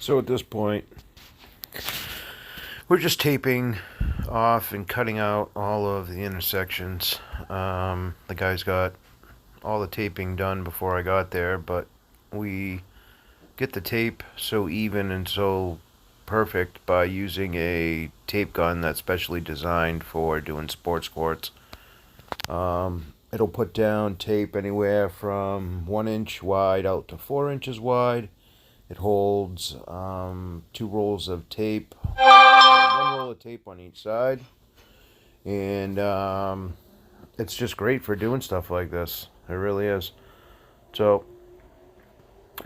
So at this point, we're just taping off and cutting out all of the intersections. The guys got all the taping done before I got there, but we get the tape so even and so perfect by using a tape gun that's specially designed for doing sports courts. It'll put down tape anywhere from 1 inch wide out to 4 inches wide. It holds 2 rolls of tape, 1 roll of tape on each side, and it's just great for doing stuff like this. It really is. So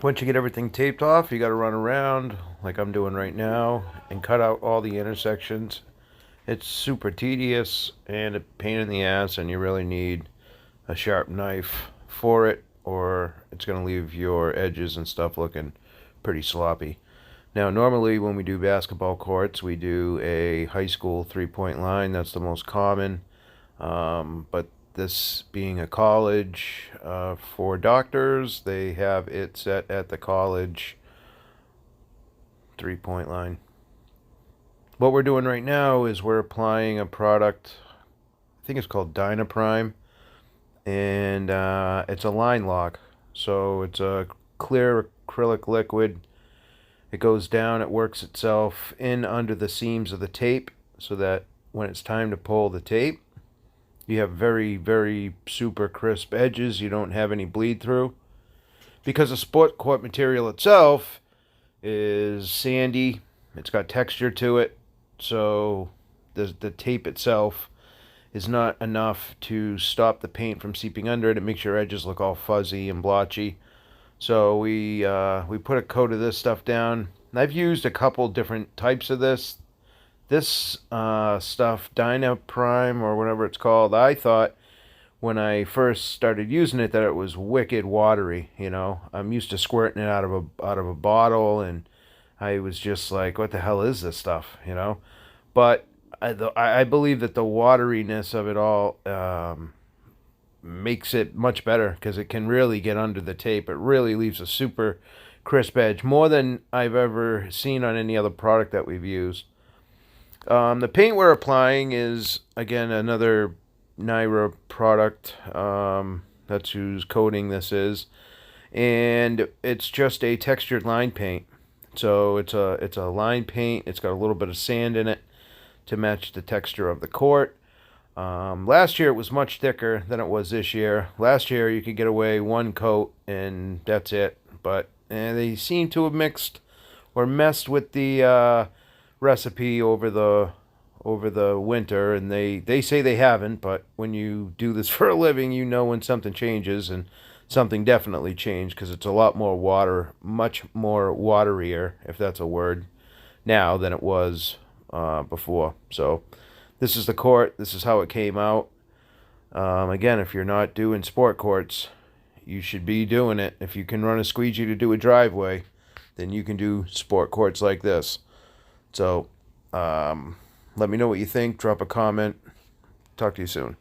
once you get everything taped off, you got to run around like I'm doing right now and cut out all the intersections. It's super tedious and a pain in the ass, and you really need a sharp knife for it, or it's going to leave your edges and stuff looking pretty sloppy. Now, normally when we do basketball courts, we do a high school three-point line. That's the most common. But this being a college for doctors, they have it set at the college three-point line. What we're doing right now is we're applying a product, I think it's called Dynaprime, and it's a line lock. So it's a clear acrylic liquid. It goes down, it works itself in under the seams of the tape so that when it's time to pull the tape, you have very, very super crisp edges. You don't have any bleed through. Because the sport court material itself is sandy, it's got texture to it, so the tape itself is not enough to stop the paint from seeping under it. It makes your edges look all fuzzy and blotchy. So we put a coat of this stuff down. And I've used a couple different types of this. This stuff, Dynaprime or whatever it's called, I thought when I first started using it that it was wicked watery. You know, I'm used to squirting it out of a bottle, and I was just like, what the hell is this stuff? You know, but I believe that the wateriness of it all makes it much better because it can really get under the tape. It really leaves a super crisp edge, more than I've ever seen on any other product that we've used. The paint we're applying is, again, another Naira product. That's whose coating this is. And it's just a textured line paint. So it's a line paint. It's got a little bit of sand in it to match the texture of the court. Last year it was much thicker than it was this year. Last year you could get away one coat and that's it. But they seem to have mixed or messed with the recipe over the winter, and they say they haven't. But when you do this for a living, you know when something changes, and something definitely changed because it's a lot more water, much more waterier, if that's a word, now than it was before. So this is the court. This is how it came out. Again, if you're not doing sport courts, you should be doing it. If you can run a squeegee to do a driveway, then you can do sport courts like this. So let me know what you think. Drop a comment. Talk to you soon.